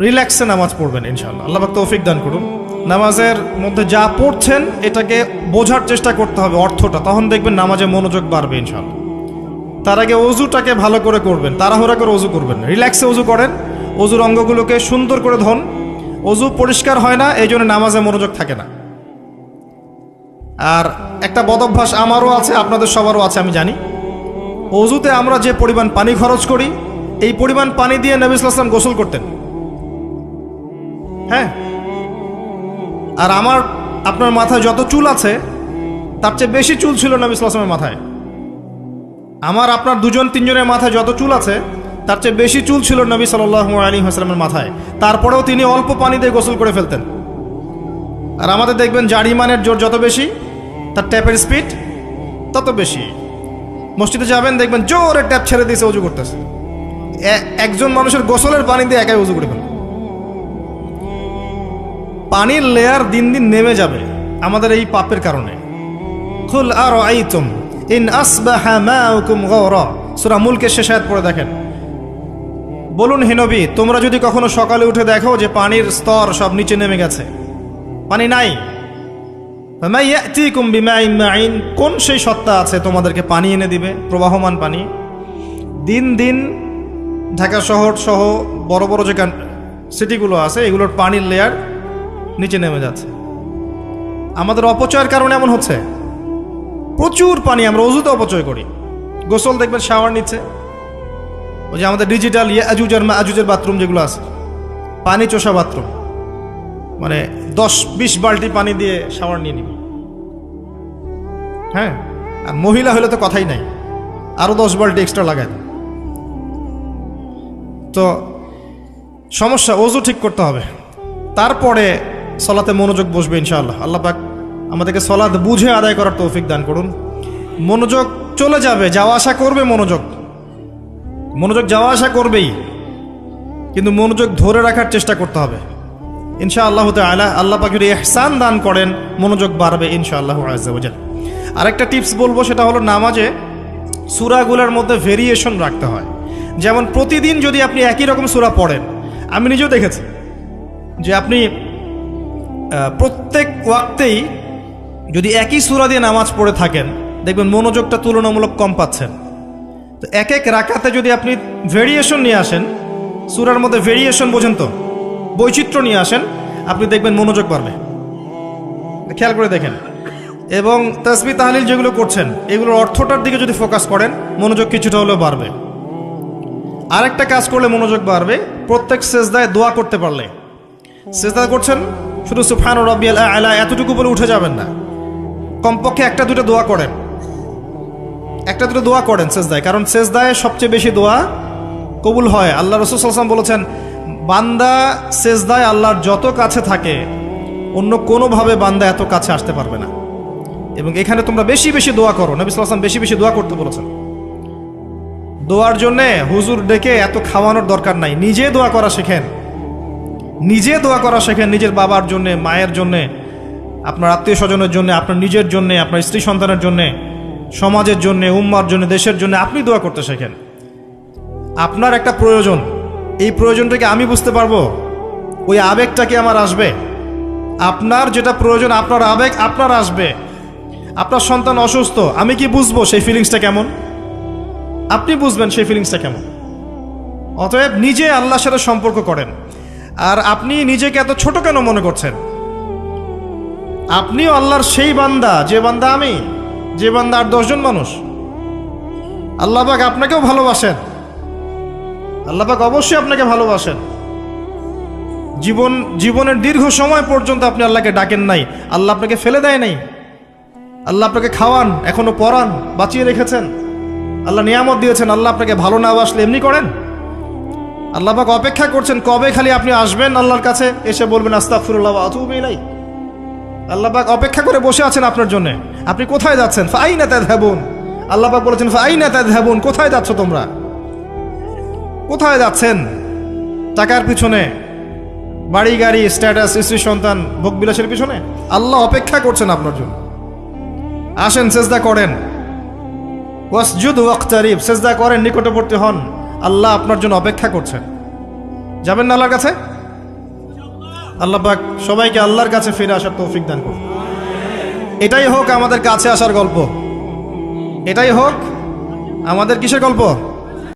রিল্যাক্সে নামাজ পড়বেন ইনশাআল্লাহ। আল্লাহ পাক তৌফিক দান করুন। নামাজের মধ্যে যা পড়ছেন এটাকে বোঝার চেষ্টা করতে হবে অর্থটা, তখন দেখবেন নামাজে মনোযোগ বাড়বে ইনশাআল্লাহ। তার আগে অজুটাকে ভালো করে করবেন, তাড়াহুড়া করে অজু করবেন, রিল্যাক্সে অজু করেন, অজুর অঙ্গগুলোকে সুন্দর করে ধন। অজু পরিষ্কার হয় না, এই জন্য নামাজে মনোযোগ থাকে না। আর একটা বদভ্যাস আমারও আছে, আপনাদের সবারও আছে আমি জানি, অজুতে আমরা যে পরিমাণ পানি খরচ করি, এই পরিমাণ পানি দিয়ে নবী সাল্লাল্লাহু আলাইহি ওয়াসাল্লাম গোসল করতেন। হ্যাঁ, আর আপনার মাথায় যত চুল আছে তার চেয়ে বেশি চুল ছিল নবী সাল্লাল্লাহু আলাইহি ওয়াসাল্লামের মাথায়। আপনার দুজন তিনজনের মাথায় যত চুল আছে তার চেয়ে বেশি চুল ছিল নবী সাল্লাল্লাহু আলাইহি ওয়াসাল্লামের মাথায়। তারপরেও তিনি অল্প পানি দিয়ে গোসল করে ফেলতেন। আর আমাদের দেখবেন জারিমানের জোর যত বেশি, তার ট্যাপের স্পিড তত বেশি। মসজিদে যাবেন, দেখবেন জোরে ট্যাপ ছেড়ে দিয়েছে, অজু করতেছে। একজন মানুষের গোসলের পানি দিয়ে একাই অজু করে ফেলে। পানির লেয়ার দিন দিন নেমে যাবে আমাদের এই পাপের কারণে। কুল আরাআইতুম ইন আসবাহা মাউকুম গাওরা, সূরা মুলকের শেষ আয়াত পড়ে দেখেন। বলুন হে নবী, তোমরা যদি কখনো সকালে উঠে দেখো যে পানির স্তর সব নিচে নেমে গেছে, পানি নাই, ফামা ইয়াতিকুম বিমাইন মাইন, কোন সেই সত্তা আছে তোমাদেরকে পানি এনে দিবে, প্রবাহমান পানি। দিন দিন ঢাকা শহর সহ বড় বড় যে সিটিগুলো আছে এগুলোর পানির লেয়ার নিচে নেমে যাচ্ছে। আমাদের অপচয়ের কারণে এমন হচ্ছে। প্রচুর পানি আমরা অজুতে অপচয় করি। গোসল দেখবেন শাওয়ার নিচ্ছে, ওই যে আমাদের ডিজিটাল ইয়াজুজ আর মাজুজের বাথরুম যেগুলো আছে, পানি চোষা বাথরুম, মানে 10-20 বালতি পানি দিয়ে শাওয়ার নিয়ে নিবি। হ্যাঁ, আর মহিলা হলে তো কথাই নাই, আরো 10 বালতি এক্সট্রা লাগায়। তো সমস্যা, ওযু ঠিক করতে হবে, তারপরে সলাতে মনোযোগ বসবে ইনশাআল্লাহ। আল্লাহ পাক আমাদেরকে সলাত বুঝে আদায় করার তৌফিক দান করুন। মনোযোগ চলে যাবে, যাওয়া আসা করবে, মনোযোগ যাওয়া আসা করবেই, কিন্তু মনোযোগ ধরে রাখার চেষ্টা করতে হবে ইনশাআল্লাহ তাআলা। আল্লাহ পাক যদি ইহসান দান করেন মনোযোগ বাড়বে ইনশাআল্লাহ আযজা ওয়া জাল। আরেকটা টিপস বলবো, সেটা হলো নামাজে সূরাগুলোর মধ্যে ভেরিয়েশন রাখতে হয়। যেমন প্রতিদিন যদি আপনি একই রকম সূরা পড়েন, আমি নিজেও দেখেছি যে আপনি প্রত্যেক ওয়াক্তেই যদি একই সূরা দিয়ে নামাজ পড়ে থাকেন, দেখবেন মনোযোগটা তুলনামূলক কম পাচ্ছেন। তো এক এক রাকাতে যদি আপনি ভেরিয়েশন নিয়ে আসেন, সূরার মধ্যে ভেরিয়েশন বোঝেন তো, বৈচিত্র্য নিয়ে আসেন, আপনি দেখবেন মনোযোগ বাড়বে। খেয়াল করে দেখেন। এবং তাসবিহ তাহলিল যেগুলো করছেন এগুলোর অর্থটার দিকে যদি ফোকাস করেন, মনোযোগ কিছুটা হলেও বাড়বে। আরেকটা কাজ করলে মনোযোগ বাড়বে, প্রত্যেক সেজদায় দোয়া করতে পারলে। সেজদা করছেন, শুধু সুবহান রাব্বিয়াল আ'লা এতটুকু বলে উঠে যাবেন না, কমপক্ষে একটা দুটো দোয়া করেন সেজদায়, কারণ সেজদায় সবচেয়ে বেশি দোয়া কবুল হয়। আল্লাহ রাসূল সাল্লাল্লাহু আলাইহি ওয়াসাল্লাম বলেছেন, বান্দা সেজদায় আল্লাহর যত কাছে থাকে অন্য কোনোভাবে বান্দা এত কাছে আসতে পারবে না। এবং এখানে তোমরা বেশি বেশি দোয়া করো, নবী সাল্লাল্লাহু আলাইহি ওয়াসাল্লাম বেশি বেশি দোয়া করতে বলেছেন। দোয়ার জন্যে হুজুর ডেকে এত খাওয়ানোর দরকার নাই, নিজে দোয়া করা শেখেন, নিজের বাবার জন্যে, মায়ের জন্যে, আপনার আত্মীয় স্বজনের জন্য, আপনার নিজের জন্য, আপনার স্ত্রী সন্তানের জন্য, সমাজের জন্য, উম্মার জন্য, দেশের জন্য আপনি দোয়া করতে শেখেন। আপনার একটা প্রয়োজন, এই প্রয়োজনটাকে আমি বুঝতে পারবো, ওই আবেগটা কি আমার আসবে? আপনার যেটা প্রয়োজন, আপনার আবেগ আপনার আসবে। আপনার সন্তান অসুস্থ, আমি কি বুঝবো সেই ফিলিংসটা কেমন? আপনি বুঝবেন সেই ফিলিংসটা কেমন। অতএব নিজে আল্লাহর সাথে সম্পর্ক করেন। আর আপনি নিজেকে এত ছোট কেন মনে করছেন? আপনিও আল্লাহর সেই বান্দা, যে বান্দা আমি, যে বান্দা আর 10 জন মানুষ। আল্লাহ পাক আপনাকেও ভালোবাসেন, আল্লাহ পাক অবশ্যই আপনাকে ভালোবাসেন। জীবনের দীর্ঘ সময় পর্যন্ত আপনি আল্লাহকে ডাকেন নাই, আল্লাহ আপনাকে ফেলে দেয় নাই। আল্লাহ আপনাকে খাওয়ান, এখনো পরান, বাঁচিয়ে রেখেছেন, আল্লাহ নিয়ামত দিয়েছেন। আল্লাহ আপনাকে ভালো না বাসলে এমনি করেন? আল্লাহ পাক অপেক্ষা করছেন কবে খালি আপনি আসবেন আল্লাহর কাছে, এসে বলবেন আস্তাগফিরুল্লাহ ওয়া আতুবু ইলাইহি। আল্লাহ পাক অপেক্ষা করে বসে আছেন আপনার জন্য। আপনি কোথায় যাচ্ছেন? ফাআইনা তাযহাবুন। আল্লাহ পাক বলেছেন ফাআইনা তাযহাবুন, কোথায় যাচ্ছ তোমরা? কোথায় যাচ্ছেন? টাকার পিছনে, বাড়ি গাড়ি, স্ট্যাটাস, স্ত্রী সন্তান, ভোগবিলাসের পিছনে? আল্লাহ অপেক্ষা করছেন আপনার জন্য। আসেন, সেজদা করেন। ওয়াসজুদ ওয়াকতারিব, সেজদা করেন, নিকটবর্তী হন। আল্লাহ আপনার জন্য অপেক্ষা করছেন। যাবেন না আল্লাহর কাছে? আল্লাহ পাক সবাইকে আল্লাহর কাছে ফিরে আসার তৌফিক দান করুন। এটাই হোক আমাদের কাছে আসার গল্প, এটাই হোক আমাদের কিসের গল্প?